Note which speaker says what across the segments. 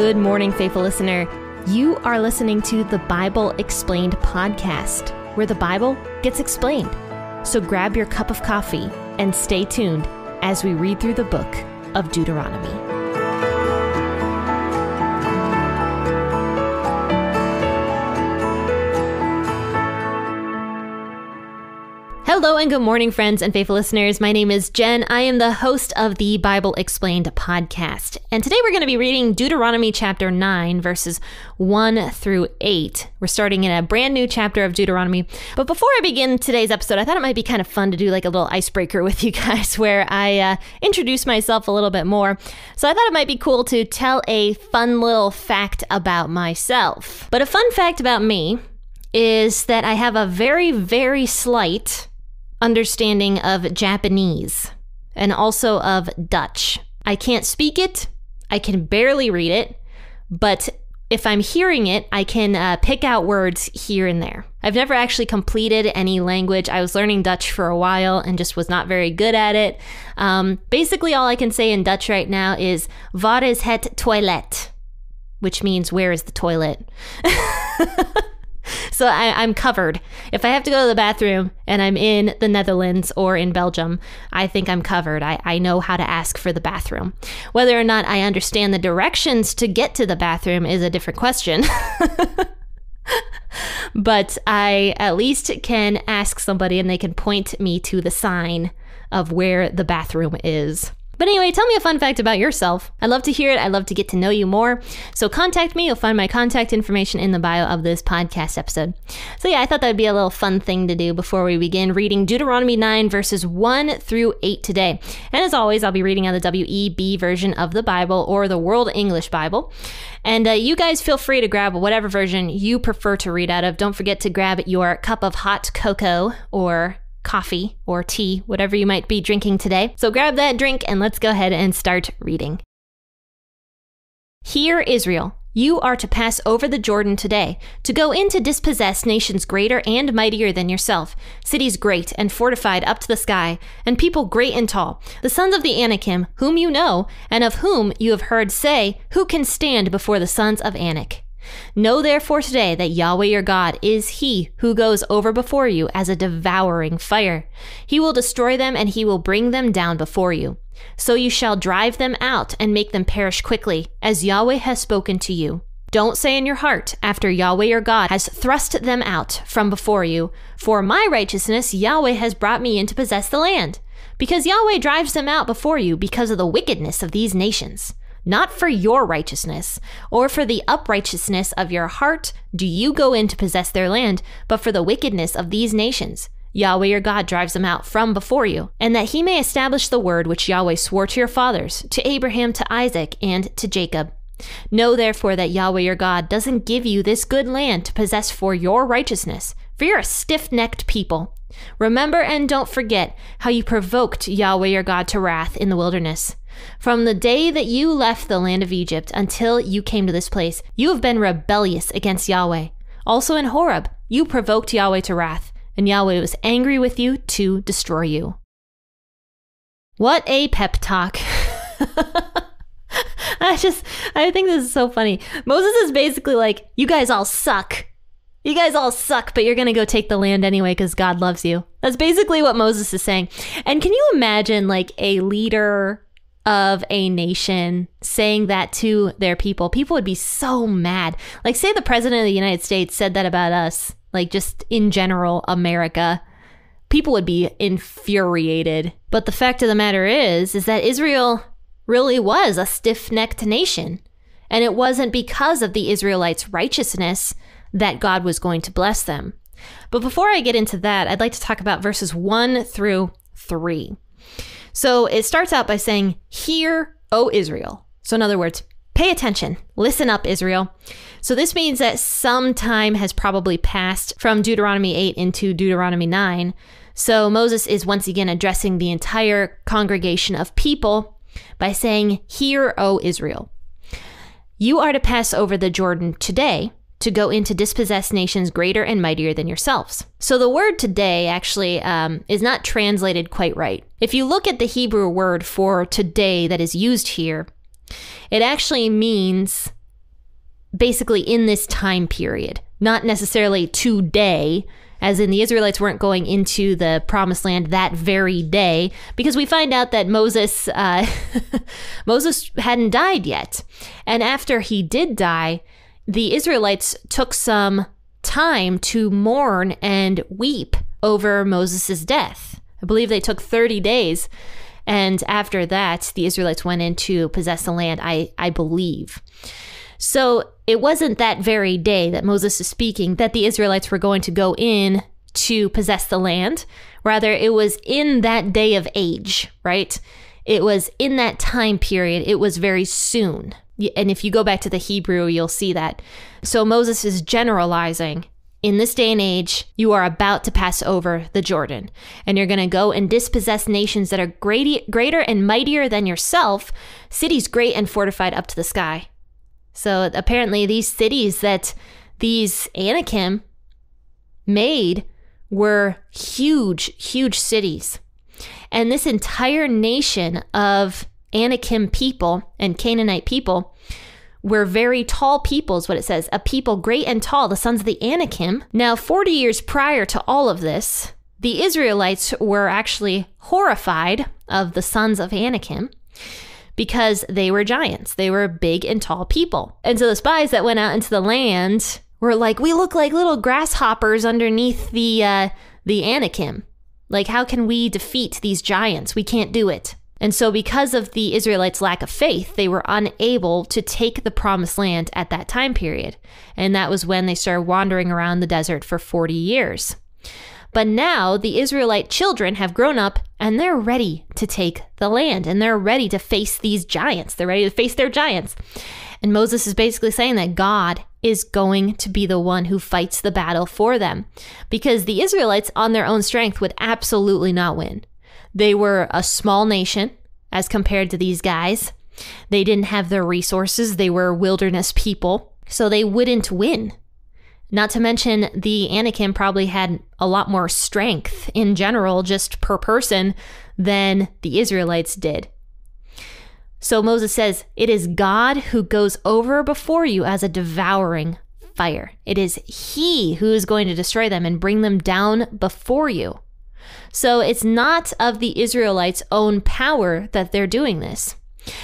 Speaker 1: Good morning, faithful listener. You are listening to the Bible Explained podcast, where the Bible gets explained. So grab your cup of coffee and stay tuned as we read through the book of Deuteronomy. Hello and good morning, friends and faithful listeners. My name is Jen. I am the host of the Bible Explained podcast. And today we're going to be reading Deuteronomy chapter 9, verses 1 through 8. We're starting in a brand new chapter of Deuteronomy. But before I begin today's episode, I thought it might be kind of fun to do like a little icebreaker with you guys where I introduce myself a little bit more. So I thought it might be cool to tell a fun little fact about myself. But a fun fact about me is that I have a very, very slight understanding of Japanese and also of Dutch. I can't speak it, I can barely read it, but if I'm hearing it, I can pick out words here and there. I've never actually completed any language. I was learning Dutch for a while and just was not very good at it. Basically, all I can say in Dutch right now is, "Waar is het toilet?" which means, where is the toilet? So I'm covered. If I have to go to the bathroom and I'm in the Netherlands or in Belgium, I think I'm covered. I know how to ask for the bathroom. Whether or not I understand the directions to get to the bathroom is a different question. But I at least can ask somebody and they can point me to the sign of where the bathroom is. But anyway, tell me a fun fact about yourself. I'd love to hear it. I'd love to get to know you more. So contact me. You'll find my contact information in the bio of this podcast episode. So yeah, I thought that'd be a little fun thing to do before we begin reading Deuteronomy 9 verses 1 through 8 today. And as always, I'll be reading out the WEB version of the Bible or the World English Bible. And you guys feel free to grab whatever version you prefer to read out of. Don't forget to grab your cup of hot cocoa or coffee or tea, whatever you might be drinking today. So grab that drink and let's go ahead and start reading. Hear, Israel, you are to pass over the Jordan today, to go in to dispossess nations greater and mightier than yourself, cities great and fortified up to the sky, and people great and tall, the sons of the Anakim, whom you know, and of whom you have heard say, who can stand before the sons of Anak? Know therefore today that Yahweh your God is he who goes over before you as a devouring fire. He will destroy them and he will bring them down before you. So you shall drive them out and make them perish quickly, as Yahweh has spoken to you. Don't say in your heart, after Yahweh your God has thrust them out from before you, for my righteousness Yahweh has brought me in to possess the land. Because Yahweh drives them out before you because of the wickedness of these nations. Not for your righteousness, or for the uprightness of your heart do you go in to possess their land, but for the wickedness of these nations. Yahweh your God drives them out from before you, and that he may establish the word which Yahweh swore to your fathers, to Abraham, to Isaac, and to Jacob. Know therefore that Yahweh your God doesn't give you this good land to possess for your righteousness, for you're a stiff-necked people. Remember and don't forget how you provoked Yahweh your God to wrath in the wilderness. From the day that you left the land of Egypt until you came to this place, you have been rebellious against Yahweh. Also in Horeb, you provoked Yahweh to wrath, and Yahweh was angry with you to destroy you. What a pep talk. I think this is so funny. Moses is basically like, you guys all suck. You guys all suck, but you're going to go take the land anyway because God loves you. That's basically what Moses is saying. And can you imagine like a leader of a nation saying that to their people? People would be so mad. Like, say the president of the United States said that about us, like just in general, America. People would be infuriated. But the fact of the matter is that Israel really was a stiff-necked nation. And it wasn't because of the Israelites' righteousness that God was going to bless them. But before I get into that, I'd like to talk about verses 1 through 3. So it starts out by saying, "Hear, O Israel." So in other words, pay attention. Listen up, Israel. So this means that some time has probably passed from Deuteronomy 8 into Deuteronomy 9. So Moses is once again addressing the entire congregation of people by saying, "Hear, O Israel. You are to pass over the Jordan today to go in to dispossess nations greater and mightier than yourselves." So the word today actually is not translated quite right. If you look at the Hebrew word for today that is used here, it actually means basically in this time period, not necessarily today, as in the Israelites weren't going into the promised land that very day, because we find out that Moses hadn't died yet. And after he did die, the Israelites took some time to mourn and weep over Moses' death. I believe they took 30 days. And after that, the Israelites went in to possess the land, I believe. So it wasn't that very day that Moses is speaking that the Israelites were going to go in to possess the land. Rather, it was in that day of age, right? It was in that time period. It was very soon. And if you go back to the Hebrew, you'll see that. So Moses is generalizing. In this day and age, you are about to pass over the Jordan, and you're going to go and dispossess nations that are greater and mightier than yourself, cities great and fortified up to the sky. So apparently these cities that these Anakim made were huge, huge cities. And this entire nation of Anakim people and Canaanite people were very tall people, is what it says. A people great and tall, the sons of the Anakim. Now, 40 years prior to all of this, the Israelites were actually horrified of the sons of Anakim because they were giants. They were big and tall people. And so the spies that went out into the land were like, we look like little grasshoppers underneath the Anakim. Like, how can we defeat these giants? We can't do it. And so because of the Israelites' lack of faith, they were unable to take the promised land at that time period. And that was when they started wandering around the desert for 40 years. But now the Israelite children have grown up and they're ready to take the land, and they're ready to face these giants. They're ready to face their giants. And Moses is basically saying that God is going to be the one who fights the battle for them, because the Israelites on their own strength would absolutely not win. They were a small nation as compared to these guys. They didn't have the resources. They were wilderness people, so they wouldn't win. Not to mention the Anakim probably had a lot more strength in general, just per person, than the Israelites did. So Moses says, it is God who goes over before you as a devouring fire. It is He who is going to destroy them and bring them down before you. So it's not of the Israelites' own power that they're doing this,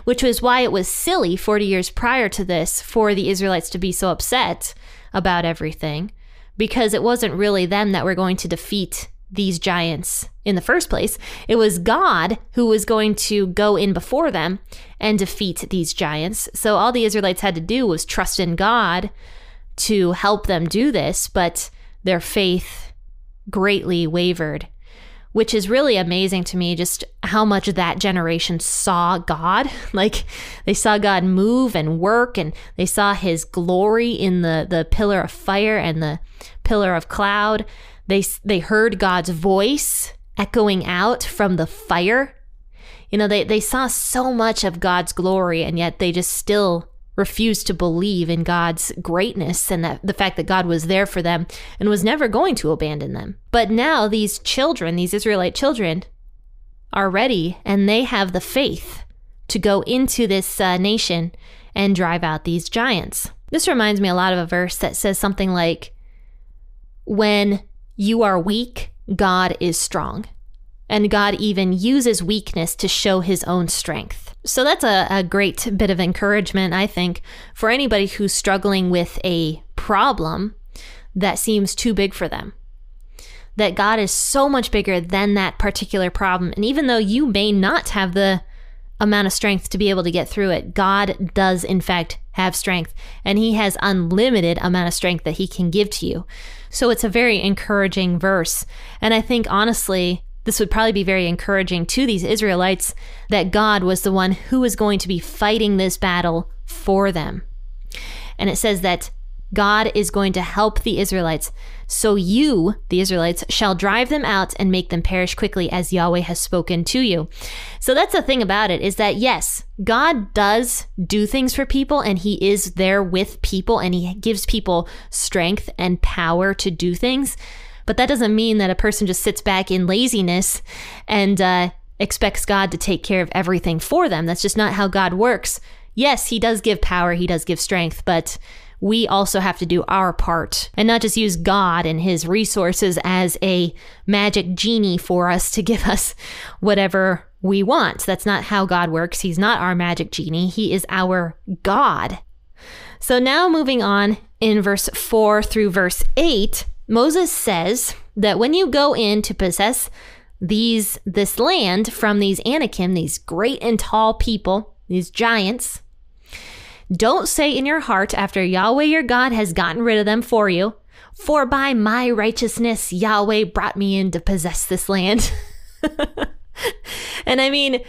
Speaker 1: which was why it was silly 40 years prior to this for the Israelites to be so upset about everything, because it wasn't really them that were going to defeat these giants in the first place. It was God who was going to go in before them and defeat these giants. So all the Israelites had to do was trust in God to help them do this, but their faith greatly wavered, which is really amazing to me, just how much that generation saw God. Like, they saw God move and work, and they saw His glory in the pillar of fire and the pillar of cloud. They heard God's voice echoing out from the fire. You know, they saw so much of God's glory, and yet they just still refused to believe in God's greatness and that the fact that God was there for them and was never going to abandon them. But now these children, these Israelite children, are ready, and they have the faith to go into this nation and drive out these giants. This reminds me a lot of a verse that says something like, when you are weak, God is strong. And God even uses weakness to show His own strength. So that's a great bit of encouragement, I think, for anybody who's struggling with a problem that seems too big for them. That God is so much bigger than that particular problem. And even though you may not have the amount of strength to be able to get through it, God does in fact have strength, and He has unlimited amount of strength that He can give to you. So it's a very encouraging verse. And I think honestly, this would probably be very encouraging to these Israelites that God was the one who was going to be fighting this battle for them. And it says that God is going to help the Israelites. So you, the Israelites, shall drive them out and make them perish quickly, as Yahweh has spoken to you. So that's the thing about it, is that yes, God does do things for people, and He is there with people, and He gives people strength and power to do things. But that doesn't mean that a person just sits back in laziness and expects God to take care of everything for them. That's just not how God works. Yes, He does give power, He does give strength, but we also have to do our part and not just use God and his resources as a magic genie for us to give us whatever we want. That's not how God works. He's not our magic genie. He is our God. So now moving on in verse 4 through verse 8, Moses says that when you go in to possess this land from these Anakim, these great and tall people, these giants, don't say in your heart after Yahweh your God has gotten rid of them for you, for by my righteousness Yahweh brought me in to possess this land. And I mean,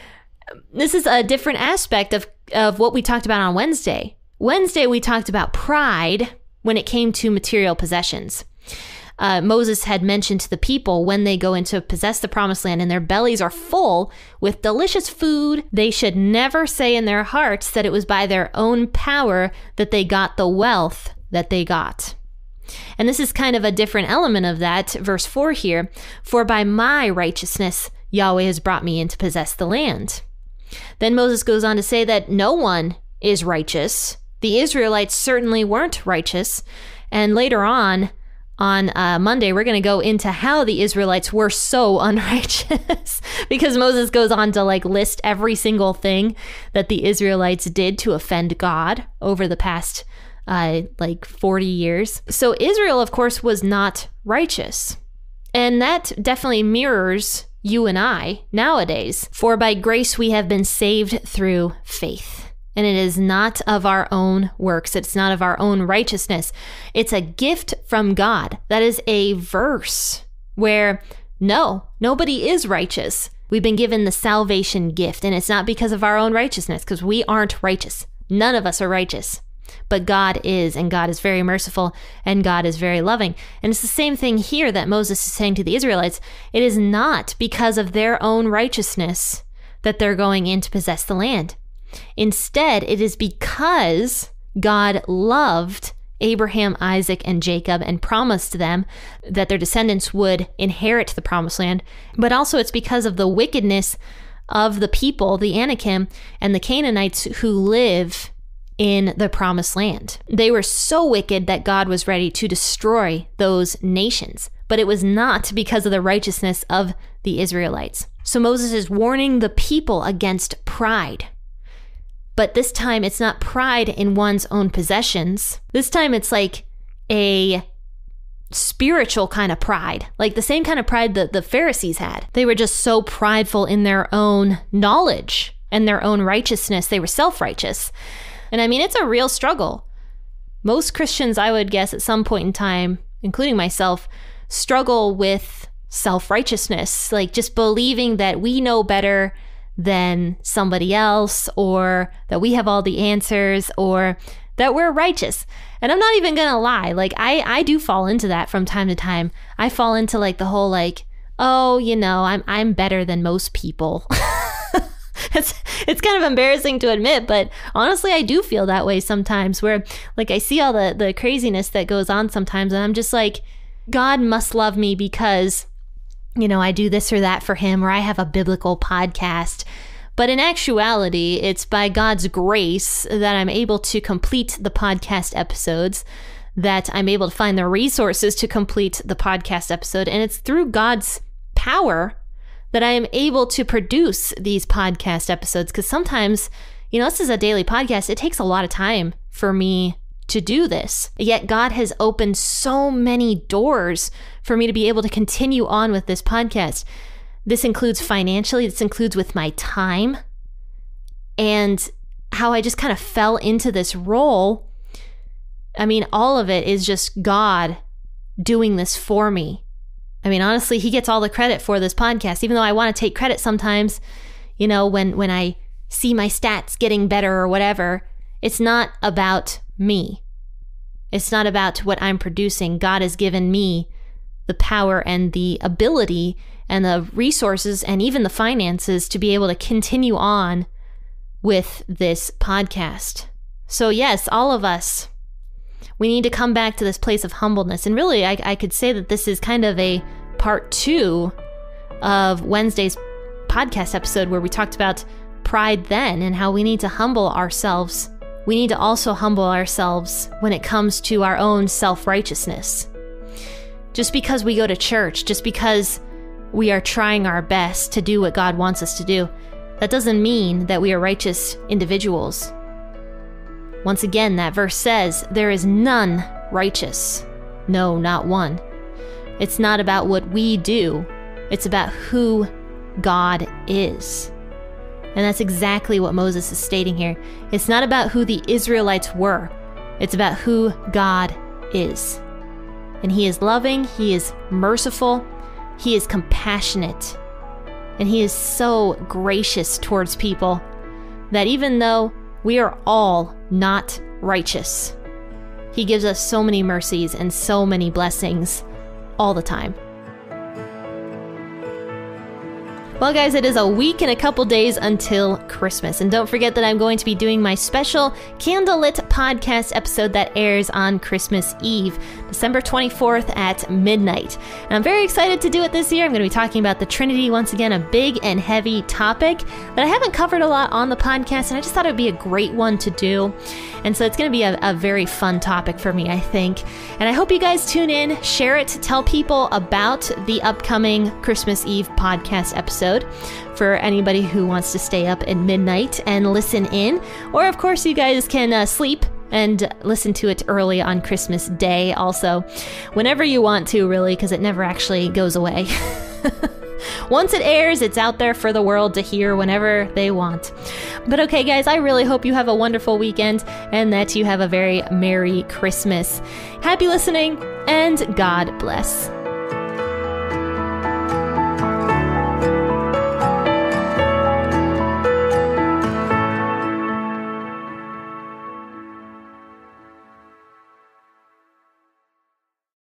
Speaker 1: this is a different aspect of what we talked about on Wednesday. Wednesday, we talked about pride when it came to material possessions. Moses had mentioned to the people when they go in to possess the promised land and their bellies are full with delicious food, they should never say in their hearts that it was by their own power that they got the wealth that they got. And this is kind of a different element of that, verse 4 here. For by my righteousness, Yahweh has brought me in to possess the land. Then Moses goes on to say that no one is righteous. The Israelites certainly weren't righteous. And later on Monday, we're going to go into how the Israelites were so unrighteous because Moses goes on to list every single thing that the Israelites did to offend God over the past 40 years. So Israel, of course, was not righteous. And that definitely mirrors you and I nowadays. For by grace we have been saved through faith. And it is not of our own works. It's not of our own righteousness. It's a gift from God. That is a verse where nobody is righteous. We've been given the salvation gift, and it's not because of our own righteousness, because we aren't righteous. None of us are righteous. But God is, and God is very merciful, and God is very loving. And it's the same thing here that Moses is saying to the Israelites. It is not because of their own righteousness that they're going in to possess the land. Instead, it is because God loved Abraham, Isaac, and Jacob and promised them that their descendants would inherit the promised land. But also it's because of the wickedness of the people, the Anakim, and the Canaanites who live in the promised land. They were so wicked that God was ready to destroy those nations. But it was not because of the righteousness of the Israelites. So Moses is warning the people against pride. But this time, it's not pride in one's own possessions. This time, it's like a spiritual kind of pride, like the same kind of pride that the Pharisees had. They were just so prideful in their own knowledge and their own righteousness. They were self-righteous. And I mean, it's a real struggle. Most Christians, I would guess, at some point in time, including myself, struggle with self-righteousness, like just believing that we know better than somebody else, or that we have all the answers, or that we're righteous. And I'm not even gonna lie, I do fall into that from time to time. I fall into the whole I'm better than most people. It's kind of embarrassing to admit, but honestly, I do feel that way sometimes, where I see all the craziness that goes on sometimes, and I'm just God must love me because I do this or that for him, or I have a biblical podcast. But in actuality, it's by God's grace that I'm able to complete the podcast episodes, that I'm able to find the resources to complete the podcast episode. And it's through God's power that I am able to produce these podcast episodes. Because sometimes, this is a daily podcast. It takes a lot of time for me to do this. Yet God has opened so many doors for me to be able to continue on with this podcast. This includes financially, this includes with my time, and how I just kind of fell into this role. I mean, all of it is just God doing this for me. I mean, honestly, he gets all the credit for this podcast, even though I want to take credit sometimes, when I see my stats getting better or whatever. It's not about me. It's not about what I'm producing. God has given me the power and the ability and the resources and even the finances to be able to continue on with this podcast. So yes, all of us, we need to come back to this place of humbleness. And really, I could say that this is kind of a part 2 of Wednesday's podcast episode, where we talked about pride then and how we need to humble ourselves we need to also humble ourselves when it comes to our own self-righteousness. Just because we go to church, just because we are trying our best to do what God wants us to do, that doesn't mean that we are righteous individuals. Once again, that verse says, there is none righteous. No, not one. It's not about what we do. It's about who God is. And that's exactly what Moses is stating here. It's not about who the Israelites were. It's about who God is. And He is loving, He is merciful, He is compassionate, and He is so gracious towards people that even though we are all not righteous, He gives us so many mercies and so many blessings all the time. Well, guys, it is a week and a couple days until Christmas. And don't forget that I'm going to be doing my special Candlelit podcast episode that airs on Christmas Eve, December 24th at midnight. And I'm very excited to do it this year. I'm going to be talking about the Trinity, once again, a big and heavy topic that I haven't covered a lot on the podcast, and I just thought it would be a great one to do. And so it's going to be a very fun topic for me, I think. And I hope you guys tune in, share it, tell people about the upcoming Christmas Eve podcast episode for anybody who wants to stay up at midnight and listen in. Or, of course, you guys can sleep and listen to it early on Christmas Day also. Whenever you want to, really, because it never actually goes away. Once it airs, it's out there for the world to hear whenever they want. But okay, guys, I really hope you have a wonderful weekend and that you have a very Merry Christmas. Happy listening, and God bless.